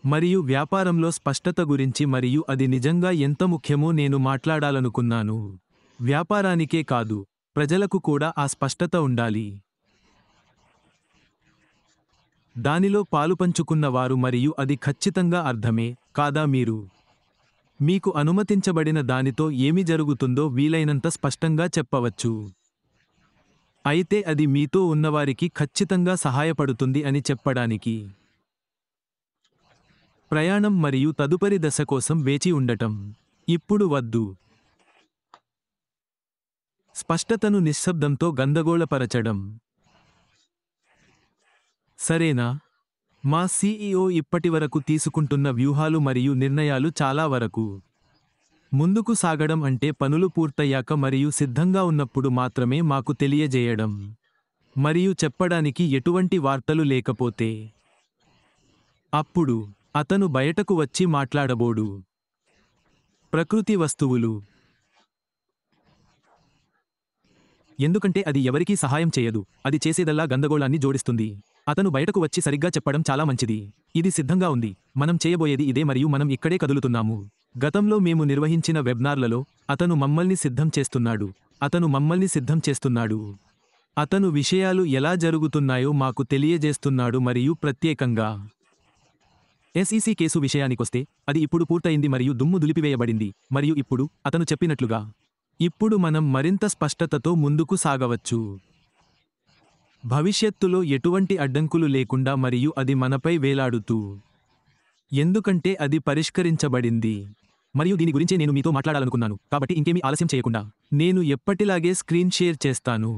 మరియు వ్యాపారంలో స్పష్టత గురించి మరియు అది నిజంగా ఎంత ముఖ్యమో నేను మాట్లాడాలనుకున్నాను. వ్యాపారానికే కాదు, ప్రజలకు కూడా ఆ స్పష్టత ఉండాలి. దానిలో పాలుపంచుకున్న వారు మరియు అది ఖచ్చితంగా అర్థమే కాదా మీరు? మీకు అనుమతించబడిన దానితో ఏమి జరుగుతుందో వీలైనంత స్పష్టంగా చెప్పవచ్చు. అయితే అది మీతో ఉన్నవారికి ఖచ్చితంగా సహాయపడుతుంది అని చెప్పడానికి. ప్రయాణం మరియు తదుపరి దశ కోసం వేచి ఉండటం. ఇప్పుడు వద్దు. స్పష్టతను నిశ్శబ్దంతో గందరగోళపరచడం. సరేనా? మా సీఈఓ ఇప్పటివరకు తీసుకుంటున్న వ్యూహాలు మరియు నిర్ణయాలు చాలా వరకు ముందుకు సాగడం అంటే పనులు పూర్తయ్యాక మరియు సిద్ధంగా ఉన్నప్పుడు మాత్రమే మాకు తెలియజేయడం. మరియు చెప్పడానికి ఎటువంటి వార్తలు లేకపోతే అప్పుడు అతను బయటకు వచ్చి మాట్లాడబోడు. ప్రకృతి వస్తువులు. ఎందుకంటే అది ఎవరికీ సహాయం చేయదు, అది చేసేదల్లా గందరగోళాన్ని జోడిస్తుంది. అతను బయటకు వచ్చి సరిగ్గా చెప్పడం చాలా మంచిది. ఇది సిద్ధంగా ఉంది, మనం చేయబోయేది ఇదే మరియు మనం ఇక్కడే కదులుతున్నాము. గతంలో మేము నిర్వహించిన వెబ్నార్లలో అతను మమ్మల్ని సిద్ధం చేస్తున్నాడు. అతను మమ్మల్ని సిద్ధం చేస్తున్నాడు. అతను విషయాలు ఎలా జరుగుతున్నాయో మాకు తెలియజేస్తున్నాడు మరియు ప్రత్యేకంగా ఎస్ఈసీ కేసు విషయానికొస్తే అది ఇప్పుడు పూర్తయింది మరియు దుమ్ము దులిపివేయబడింది మరియు ఇప్పుడు అతను చెప్పినట్లుగా ఇప్పుడు మనం మరింత స్పష్టతతో ముందుకు సాగవచ్చు. భవిష్యత్తులో ఎటువంటి అడ్డంకులు లేకుండా మరియు అది మనపై వేలాడుతూ. ఎందుకంటే అది పరిష్కరించబడింది. మరియు దీని గురించే నేను మీతో మాట్లాడాలనుకున్నాను, కాబట్టి ఇంకేమీ ఆలస్యం చేయకుండా నేను ఎప్పటిలాగే స్క్రీన్ షేర్ చేస్తాను.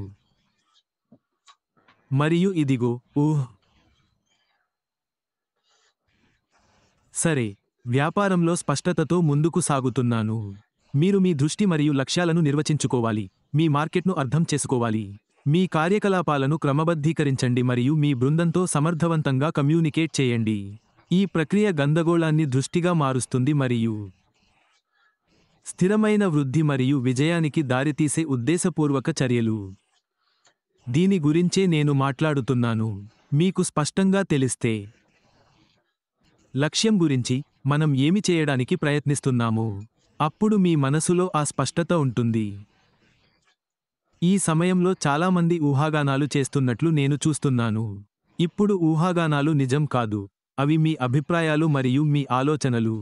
మరియు ఇదిగో. సరే, వ్యాపారంలో స్పష్టతతో ముందుకు సాగుతున్నాను. మీరు మీ దృష్టి మరియు లక్ష్యాలను నిర్వచించుకోవాలి, మీ మార్కెట్ను అర్థం చేసుకోవాలి, మీ కార్యకలాపాలను క్రమబద్ధీకరించండి మరియు మీ బృందంతో సమర్థవంతంగా కమ్యూనికేట్ చేయండి. ఈ ప్రక్రియ గందరగోళాన్ని దృష్టిగా మారుస్తుంది మరియు స్థిరమైన వృద్ధి మరియు విజయానికి దారితీసే ఉద్దేశపూర్వక చర్యలు. దీని గురించే నేను మాట్లాడుతున్నాను. మీకు స్పష్టంగా తెలిస్తే లక్ష్యం గురించి మనం ఏమి చేయడానికి ప్రయత్నిస్తున్నామో, అప్పుడు మీ మనసులో ఆ స్పష్టత ఉంటుంది. ఈ సమయంలో చాలామంది ఊహాగానాలు చేస్తున్నట్లు నేను చూస్తున్నాను. ఇప్పుడు ఊహాగానాలు నిజం కాదు, అవి మీ అభిప్రాయాలు మరియు మీ ఆలోచనలు.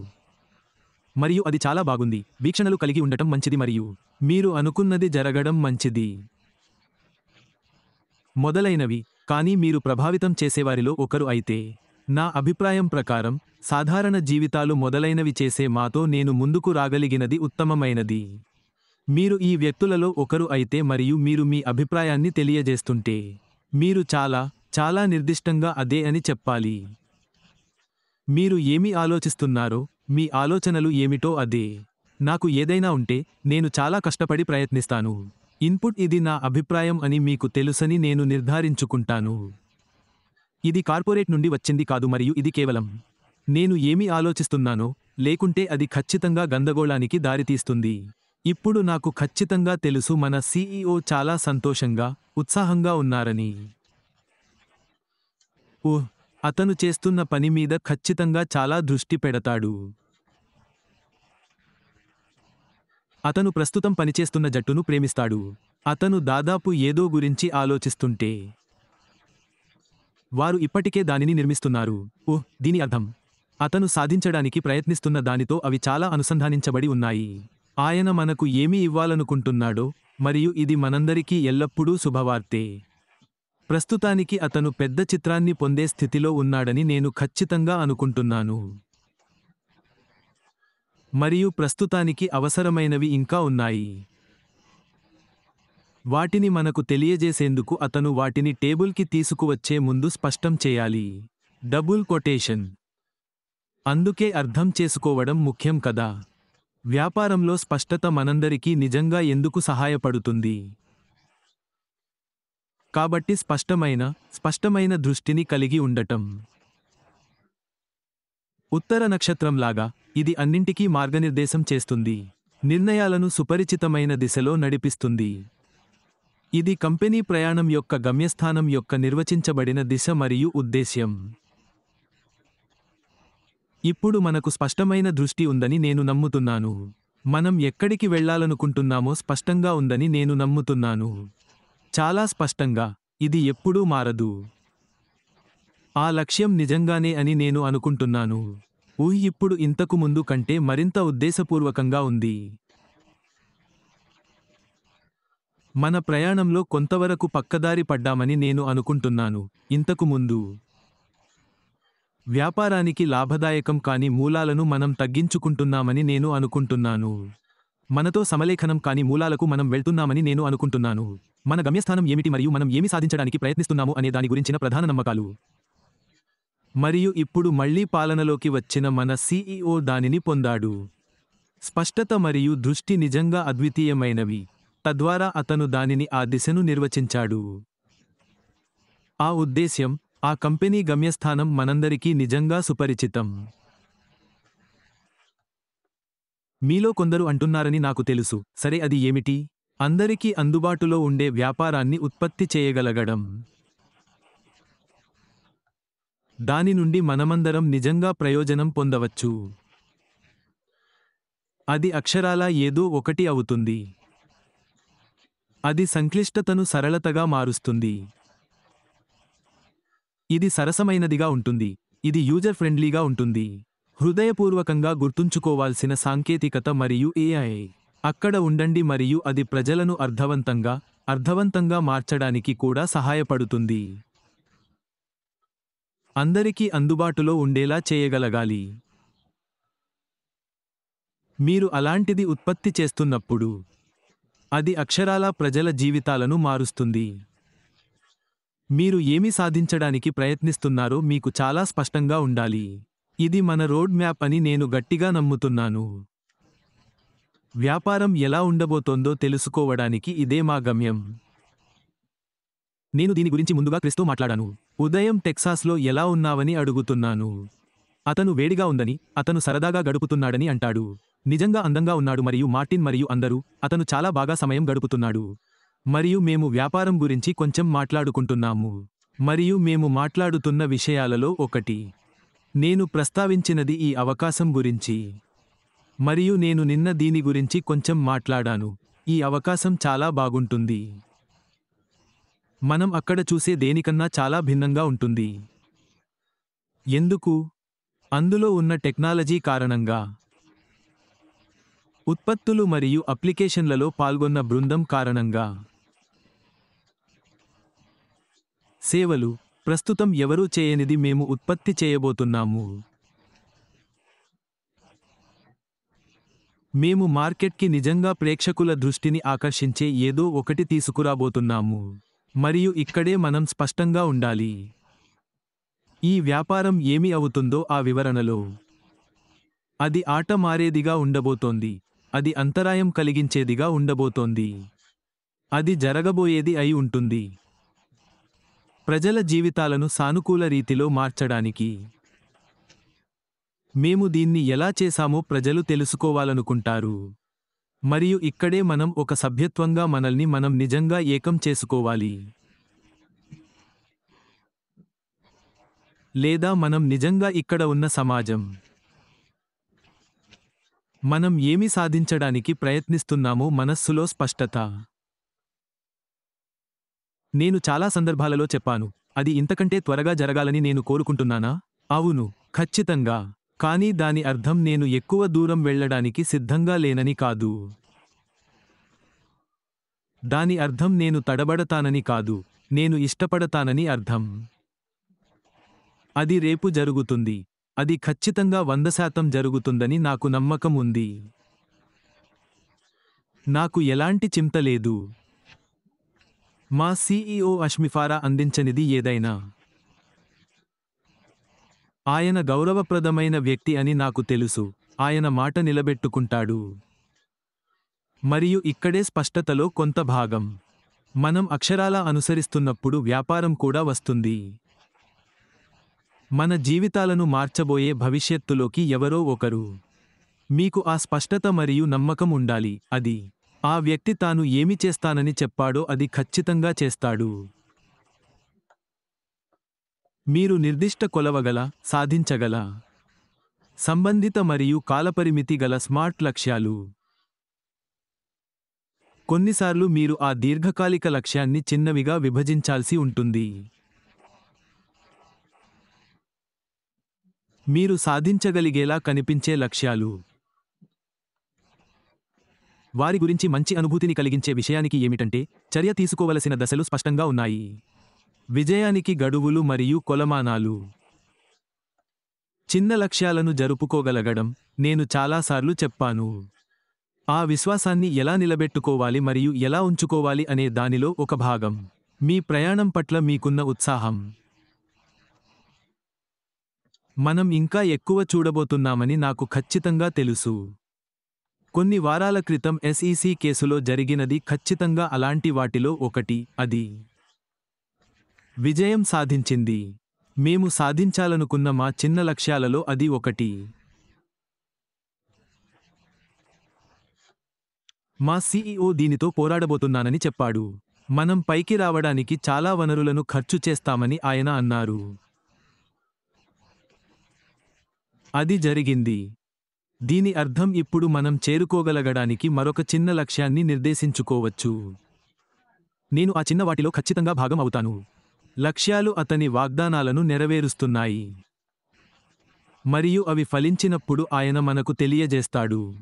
మరియు అది చాలా బాగుంది. వీక్షణలు కలిగి ఉండటం మంచిది మరియు మీరు అనుకున్నది జరగడం మంచిది మొదలైనవి. కానీ మీరు ప్రభావితం చేసేవారిలో ఒకరు అయితే, నా అభిప్రాయం ప్రకారం సాధారణ జీవితాలు మొదలైనవి చేసే మాతో నేను ముందుకు రాగలిగినది ఉత్తమమైనది. మీరు ఈ వ్యక్తులలో ఒకరు అయితే మరియు మీరు మీ అభిప్రాయాన్ని తెలియజేస్తుంటే, మీరు చాలా చాలా నిర్దిష్టంగా అదే అని చెప్పాలి. మీరు ఏమి ఆలోచిస్తున్నారో, మీ ఆలోచనలు ఏమిటో అదే. నాకు ఏదైనా ఉంటే నేను చాలా కష్టపడి ప్రయత్నిస్తాను. ఇన్పుట్ ఇది నా అభిప్రాయం అని మీకు తెలుసని నేను నిర్ధారించుకుంటాను. ఇది కార్పొరేట్ నుండి వచ్చింది కాదు మరియు ఇది కేవలం నేను ఏమి ఆలోచిస్తున్నానో, లేకుంటే అది ఖచ్చితంగా గందరగోళానికి దారితీస్తుంది. ఇప్పుడు నాకు ఖచ్చితంగా తెలుసు మన సీఈఓ చాలా సంతోషంగా, ఉత్సాహంగా ఉన్నారని. అతను చేస్తున్న పని మీద ఖచ్చితంగా చాలా దృష్టి పెడతాడు. అతను ప్రస్తుతం పనిచేస్తున్న జట్టును ప్రేమిస్తాడు. అతను దాదాపు ఏదో గురించి ఆలోచిస్తుంటే, వారు ఇప్పటికే దానిని నిర్మిస్తున్నారు. దీని అర్థం అతను సాధించడానికి ప్రయత్నిస్తున్న దానితో అవి చాలా అనుసంధానించబడి ఉన్నాయి. ఆయన మనకు ఏమి ఇవ్వాలనుకుంటున్నాడో, మరియు ఇది మనందరికీ ఎల్లప్పుడూ శుభవార్తే. ప్రస్తుతానికి అతను పెద్ద చిత్రాన్ని పొందే స్థితిలో ఉన్నాడని నేను ఖచ్చితంగా అనుకుంటున్నాను. మరియు ప్రస్తుతానికి అవసరమైనవి ఇంకా ఉన్నాయి. వాటిని మనకు తెలియజేసేందుకు అతను వాటిని టేబుల్కి తీసుకువచ్చే ముందు స్పష్టం చేయాలి. Double quotation. అందుకే అర్థం చేసుకోవడం ముఖ్యం కదా. వ్యాపారంలో స్పష్టత మనందరికీ నిజంగా ఎందుకు సహాయపడుతుంది. కాబట్టి స్పష్టమైన దృష్టిని కలిగి ఉండటం. ఉత్తర నక్షత్రంలాగా, ఇది అన్నింటికీ మార్గనిర్దేశం చేస్తుంది, నిర్ణయాలను సుపరిచితమైన దిశలో నడిపిస్తుంది. ఇది కంపెనీ ప్రయాణం యొక్క గమ్యస్థానం యొక్క నిర్వచించబడిన దిశ మరియు ఉద్దేశ్యం. ఇప్పుడు మనకు స్పష్టమైన దృష్టి ఉందని నేను నమ్ముతున్నాను. మనం ఎక్కడికి వెళ్ళాలనుకుంటున్నామో స్పష్టంగా ఉందని నేను నమ్ముతున్నాను. చాలా స్పష్టంగా. ఇది ఎప్పుడూ మారదు. ఆ లక్ష్యం నిజంగానే అని నేను అనుకుంటున్నాను. ఇప్పుడు ఇంతకు ముందు కంటే మరింత ఉద్దేశపూర్వకంగా ఉంది. మన ప్రయాణంలో కొంతవరకు పక్కదారి పడ్డామని నేను అనుకుంటున్నాను. ఇంతకు ముందు వ్యాపారానికి లాభదాయకం కాని మూలాలను మనం తగ్గించుకుంటున్నామని నేను అనుకుంటున్నాను. మనతో సమలేఖనం కాని మూలాలకు మనం వెళ్తున్నామని నేను అనుకుంటున్నాను. మన గమ్యస్థానం ఏమిటి మరియు మనం ఏమి సాధించడానికి ప్రయత్నిస్తున్నాము అనే దాని గురించిన ప్రధాన నమ్మకాలు. మరియు ఇప్పుడు మళ్లీ పాలనలోకి వచ్చిన మన CEO దానిని పొందాడు. స్పష్టత మరియు దృష్టి నిజంగా అద్వితీయమైనవి. తద్వారా అతను దానిని ఆ దిశను నిర్వచించాడు. ఆ ఉద్దేశ్యం, ఆ కంపెనీ గమ్యస్థానం మనందరికీ నిజంగా సుపరిచితం. మీలో కొందరు అంటున్నారని నాకు తెలుసు. సరే, అది ఏమిటి? అందరికీ అందుబాటులో ఉండే వ్యాపారాన్ని ఉత్పత్తి చేయగలగడం. దాని నుండి మనమందరం నిజంగా ప్రయోజనం పొందవచ్చు. అది అక్షరాలా ఏదో ఒకటి అవుతుంది. అది సంక్లిష్టతను సరళతగా మారుస్తుంది. ఇది సరసమైనదిగా ఉంటుంది. ఇది యూజర్ ఫ్రెండ్లీగా ఉంటుంది. హృదయపూర్వకంగా గుర్తుంచుకోవాల్సిన సాంకేతికత మరియు AI. అక్కడ ఉండండి మరియు అది ప్రజలను అర్థవంతంగా మార్చడానికి కూడా సహాయపడుతుంది. అందరికీ అందుబాటులో ఉండేలా చేయగలగాలి. మీరు అలాంటిది ఉత్పత్తి చేస్తున్నప్పుడు అది అక్షరాలా ప్రజల జీవితాలను మారుస్తుంది. మీరు ఏమి సాధించడానికి ప్రయత్నిస్తున్నారో మీకు చాలా స్పష్టంగా ఉండాలి. ఇది మన రోడ్ మ్యాప్ అని నేను గట్టిగా నమ్ముతున్నాను. వ్యాపారం ఎలా ఉండబోతోందో తెలుసుకోవడానికి ఇదే మా గమ్యం. నేను దీని గురించి ముందుగా క్రిస్తో మాట్లాడాను. ఉదయం టెక్సాస్లో ఎలా ఉన్నావని అడుగుతున్నాను. అతను వేడిగా ఉందని, అతను సరదాగా గడుపుతున్నాడని అంటాడు. నిజంగా అందంగా ఉన్నాడు మరియు మార్టిన్ మరియు అందరూ, అతను చాలా బాగా సమయం గడుపుతున్నాడు. మరియు మేము వ్యాపారం గురించి కొంచెం మాట్లాడుకుంటున్నాము. మరియు మేము మాట్లాడుతున్న విషయాలలో ఒకటి నేను ప్రస్తావించినది ఈ అవకాశం గురించి. మరియు నేను నిన్న దీని గురించి కొంచెం మాట్లాడాను. ఈ అవకాశం చాలా బాగుంటుంది. మనం అక్కడ చూసే దేనికన్నా చాలా భిన్నంగా ఉంటుంది. ఎందుకు? అందులో ఉన్న టెక్నాలజీ కారణంగా. ఉత్పత్తులు మరియు అప్లికేషన్లలో పాల్గొన్న బృందం కారణంగా. సేవలు. ప్రస్తుతం ఎవరూ చేయనిది మేము ఉత్పత్తి చేయబోతున్నాము. మేము మార్కెట్కి నిజంగా ప్రేక్షకుల దృష్టిని ఆకర్షించే ఏదో ఒకటి తీసుకురాబోతున్నాము. మరియు ఇక్కడే మనం స్పష్టంగా ఉండాలి. ఈ వ్యాపారం ఏమి అవుతుందో ఆ వివరణలో. అది ఆట మారేదిగా ఉండబోతోంది. అది అంతరాయం కలిగించేదిగా ఉండబోతోంది. అది జరగబోయేది అయి ఉంటుంది. ప్రజల జీవితాలను సానుకూల రీతిలో మార్చడానికి. మేము దీన్ని ఎలా చేశామో ప్రజలు తెలుసుకోవాలనుకుంటారు. మరియు ఇక్కడే మనం ఒక సభ్యత్వంగా మనల్ని మనం నిజంగా ఏకం చేసుకోవాలి. లేదా మనం నిజంగా ఇక్కడ ఉన్న సమాజం. మనం ఏమి సాధించడానికి ప్రయత్నిస్తున్నామో మనస్సులో స్పష్టత. నేను చాలా సందర్భాలలో చెప్పాను, అది ఇంతకంటే త్వరగా జరగాలని నేను కోరుకుంటున్నానా? అవును, ఖచ్చితంగా. కానీ దాని అర్థం నేను ఎక్కువ దూరం వెళ్ళడానికి సిద్ధంగా లేనని కాదు. దాని అర్థం నేను తడబడతానని కాదు, నేను ఇష్టపడతానని అర్థం. అది రేపు జరుగుతుంది. అది ఖచ్చితంగా 100% జరుగుతుందని నాకు నమ్మకం ఉంది. నాకు ఎలాంటి చింత లేదు. మా CEO అష్మిఫారా అందించనిది ఏదైనా. ఆయన గౌరవప్రదమైన వ్యక్తి అని నాకు తెలుసు. ఆయన మాట నిలబెట్టుకుంటాడు. మరియు ఇక్కడే స్పష్టతలో కొంత భాగం. మనం అక్షరాలా అనుసరిస్తున్నప్పుడు వ్యాపారం కూడా వస్తుంది. మన జీవితాలను మార్చబోయే భవిష్యత్తులోకి ఎవరో ఒకరు. మీకు ఆ స్పష్టత మరియు నమ్మకం ఉండాలి. అది ఆ వ్యక్తి తాను ఏమి చేస్తానని చెప్పాడో అది ఖచ్చితంగా చేస్తాడు. మీరు నిర్దిష్ట కొలవగల, సాధించగల సంబంధిత మరియు కాలపరిమితి గల స్మార్ట్ లక్ష్యాలు. కొన్నిసార్లు మీరు ఆ దీర్ఘకాలిక లక్ష్యాన్ని చిన్నవిగా విభజించాల్సి ఉంటుంది. మీరు సాధించగలిగేలా కనిపించే లక్ష్యాలు. వారి గురించి మంచి అనుభూతిని కలిగించే విషయానికి ఏమిటంటే, చర్య తీసుకోవలసిన దశలు స్పష్టంగా ఉన్నాయి. విజయానికి గడువులు మరియు కొలమానాలు. చిన్న లక్ష్యాలను జరుపుకోగలగడం. నేను చాలాసార్లు చెప్పాను. ఆ విశ్వాసాన్ని ఎలా నిలబెట్టుకోవాలి మరియు ఎలా ఉంచుకోవాలి అనే దానిలో ఒక భాగం. మీ ప్రయాణం పట్ల మీకున్న ఉత్సాహం. మనం ఇంకా ఎక్కువ చూడబోతున్నామని నాకు ఖచ్చితంగా తెలుసు. కొన్ని వారాల క్రితం SEC కేసులో జరిగినది ఖచ్చితంగా అలాంటి వాటిలో ఒకటి. అది విజయం సాధించింది. మేము సాధించాలనుకున్న మా చిన్న లక్ష్యాలలో అది ఒకటి. మా CEO దీనితో పోరాడబోతున్నానని చెప్పాడు. మనం పైకి రావడానికి చాలా వనరులను ఖర్చు చేస్తామని ఆయన అన్నారు. అది జరిగింది. దీని అర్థం ఇప్పుడు మనం చేరుకోగలగడానికి మరొక చిన్న లక్ష్యాన్ని నిర్దేశించుకోవచ్చు. నేను ఆ చిన్న వాటిలో ఖచ్చితంగా భాగం అవుతాను. లక్ష్యాలు అతని వాగ్దానాలను నెరవేరుస్తున్నాయి. మరియు అవి ఫలించినప్పుడు ఆయన మనకు తెలియజేస్తాడు.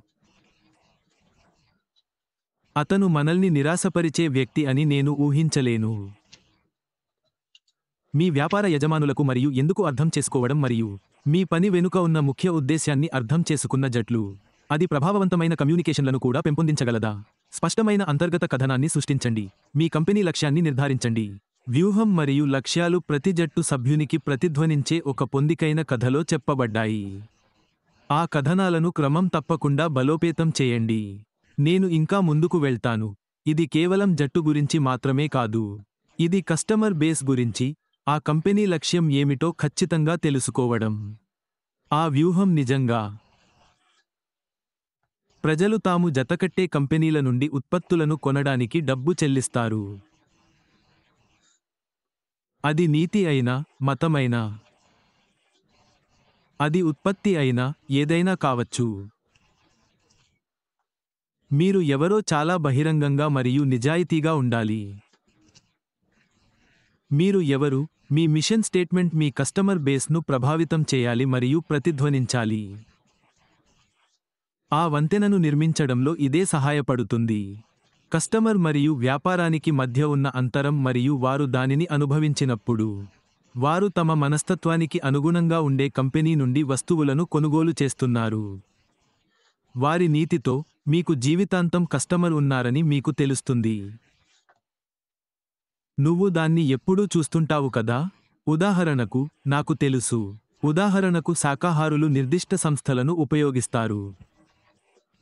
అతను మనల్ని నిరాశపరిచే వ్యక్తి అని నేను ఊహించలేను. మీ వ్యాపార యజమానులకు మరియు ఎందుకు అర్థం చేసుకోవడం మరియు మీ పని వెనుక ఉన్న ముఖ్య ఉద్దేశ్యాన్ని అర్థం చేసుకున్న జట్లు. అది ప్రభావవంతమైన కమ్యూనికేషన్లను కూడా పెంపొందించగలదా? స్పష్టమైన అంతర్గత కథనాన్ని సృష్టించండి. మీ కంపెనీ లక్ష్యాన్ని నిర్ధారించండి. వ్యూహం మరియు లక్ష్యాలు ప్రతి జట్టు సభ్యునికి ప్రతిధ్వనించే ఒక పొందికైన కథలో చెప్పబడ్డాయి. ఆ కథనాలను క్రమం తప్పకుండా బలోపేతం చేయండి. నేను ఇంకా ముందుకు వెళ్తాను. ఇది కేవలం జట్టు గురించి మాత్రమే కాదు. ఇది కస్టమర్ బేస్ గురించి. ఆ కంపెనీ లక్ష్యం ఏమిటో ఖచ్చితంగా తెలుసుకోవడం. ఆ వ్యూహం నిజంగా ప్రజలు తాము జతకట్టే కంపెనీల నుండి ఉత్పత్తులను కొనడానికి డబ్బు చెల్లిస్తారు. అది నీతి అయినా, మతమైనా. అది ఉత్పత్తి అయినా, ఏదైనా కావచ్చు. మీరు ఎవరో చాలా బహిరంగంగా మరియు నిజాయితీగా ఉండాలి. మీరు ఎవరు? మీ మిషన్ స్టేట్మెంట్ మీ కస్టమర్ బేస్ను ప్రభావితం చేయాలి మరియు ప్రతిధ్వనించాలి. ఆ వంతెనను నిర్మించడంలో ఇదే సహాయపడుతుంది. కస్టమర్ మరియు వ్యాపారానికి మధ్య ఉన్న అంతరం మరియు వారు దానిని అనుభవించినప్పుడు. వారు తమ మనస్తత్వానికి అనుగుణంగా ఉండే కంపెనీ నుండి వస్తువులను కొనుగోలు చేస్తున్నారు. వారి నీతితో, మీకు జీవితాంతం కస్టమర్ ఉన్నారని మీకు తెలుస్తుంది. నువ్వు దాన్ని ఎప్పుడూ చూస్తుంటావు కదా? ఉదాహరణకు, నాకు తెలుసు. ఉదాహరణకు శాకాహారులు నిర్దిష్ట సంస్థలను ఉపయోగిస్తారు.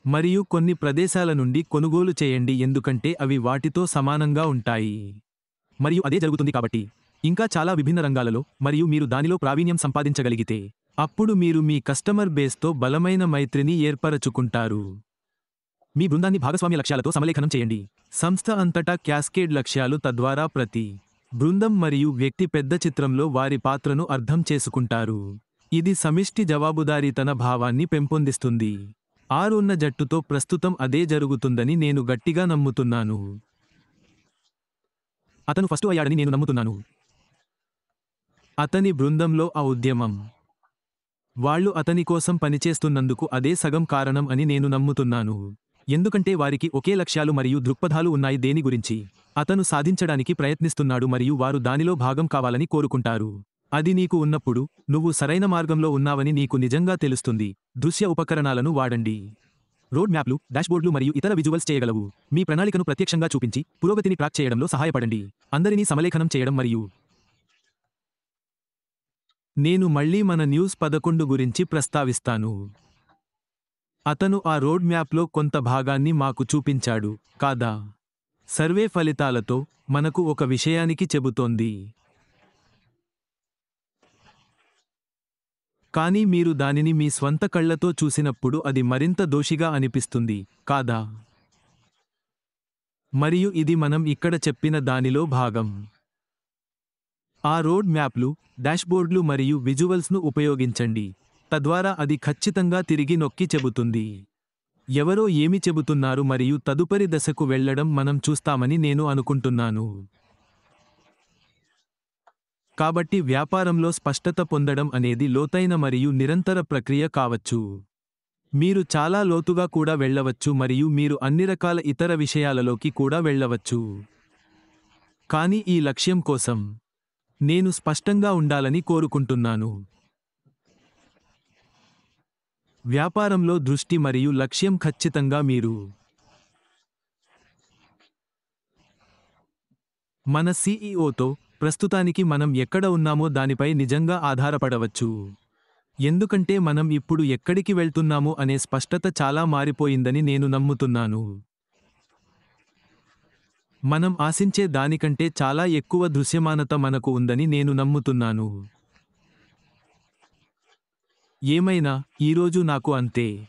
మరియు కొన్ని ప్రదేశాల నుండి కొనుగోలు చేయండి ఎందుకంటే అవి వాటితో సమానంగా ఉంటాయి. మరియు అదే జరుగుతుంది కాబట్టి. ఇంకా చాలా విభిన్న రంగాలలో, మరియు మీరు దానిలో ప్రావీణ్యం సంపాదించగలిగితే, అప్పుడు మీరు మీ కస్టమర్ బేస్తో బలమైన మైత్రిని ఏర్పరచుకుంటారు. మీ బృందాన్ని భాగస్వామ్య లక్ష్యాలతో సమలేఖనం చేయండి. సంస్థ అంతటా క్యాస్కేడ్ లక్ష్యాలు తద్వారా ప్రతి బృందం మరియు వ్యక్తి పెద్ద చిత్రంలో వారి పాత్రను అర్థం చేసుకుంటారు. ఇది సమిష్టి జవాబుదారీతన భావాన్ని పెంపొందిస్తుంది. ఉన్న జట్టుతో ప్రస్తుతం అదే జరుగుతుందని నేను గట్టిగా నమ్ముతున్నాను. అతను ఫస్ట్ అయ్యాడని నేను నమ్ముతున్నాను. అతని బృందంలో ఆ ఉద్యమం. వాళ్ళు అతని కోసం పనిచేస్తున్నందుకు అదే సగం కారణం అని నేను నమ్ముతున్నాను. ఎందుకంటే వారికి ఒకే లక్ష్యాలు మరియు దృక్పథాలు ఉన్నాయి దేని గురించి అతను సాధించడానికి ప్రయత్నిస్తున్నాడు మరియు వారు దానిలో భాగం కావాలని కోరుకుంటారు. అది నీకు ఉన్నప్పుడు, నువ్వు సరైన మార్గంలో ఉన్నావని నీకు నిజంగా తెలుస్తుంది. దృశ్య ఉపకరణాలను వాడండి. రోడ్ మ్యాప్లు, డాష్బోర్డులు మరియు ఇతర విజువల్స్ చేయగలవు. మీ ప్రణాళికను ప్రత్యక్షంగా చూపించి, పురోగతిని ట్రాక్ చేయడంలో సహాయపడండి. అందరినీ సమలేఖనం చేయడం మరియు నేను మళ్ళీ మన న్యూస్ 11 గురించి ప్రస్తావిస్తాను. అతను ఆ రోడ్ మ్యాప్లో కొంత భాగాన్ని మాకు చూపించాడు, కాదా? సర్వే ఫలితాలతో మనకు ఒక విషయానికి చెబుతోంది. కానీ మీరు దానిని మీ స్వంత కళ్ళతో చూసినప్పుడు అది మరింత దోషిగా అనిపిస్తుంది, కాదా? మరియు ఇది మనం ఇక్కడ చెప్పిన దానిలో భాగం. ఆ రోడ్ మ్యాప్లు, డాష్బోర్డ్లు మరియు విజువల్స్ను ఉపయోగించండి. తద్వారా అది ఖచ్చితంగా తిరిగి నొక్కి చెబుతుంది. ఎవరో ఏమి చెబుతున్నారు మరియు తదుపరి దశకు వెళ్ళడం మనం చూస్తామని నేను అనుకుంటున్నాను. కాబట్టి వ్యాపారంలో స్పష్టత పొందడం అనేది లోతైన మరియు నిరంతర ప్రక్రియ కావచ్చు. మీరు చాలా లోతుగా కూడా వెళ్ళవచ్చు మరియు మీరు అన్ని రకాల ఇతర విషయాలలోకి కూడా వెళ్ళవచ్చు. కానీ ఈ లక్ష్యం కోసం నేను స్పష్టంగా ఉండాలని కోరుకుంటున్నాను. వ్యాపారంలో దృష్టి మరియు లక్ష్యం ఖచ్చితంగా మీరు మన సీఈఓతో ప్రస్తుతానికి మనం ఎక్కడ ఉన్నామో దానిపై నిజంగా ఆధారపడవచ్చు. ఎందుకంటే మనం ఇప్పుడు ఎక్కడికి వెళ్తున్నామో అనే స్పష్టత చాలా మారిపోయిందని నేను నమ్ముతున్నాను. మనం ఆశించే దానికంటే చాలా ఎక్కువ దృశ్యమానత మనకు ఉందని నేను నమ్ముతున్నాను. ఏమైనా ఈరోజు నాకు అంతే.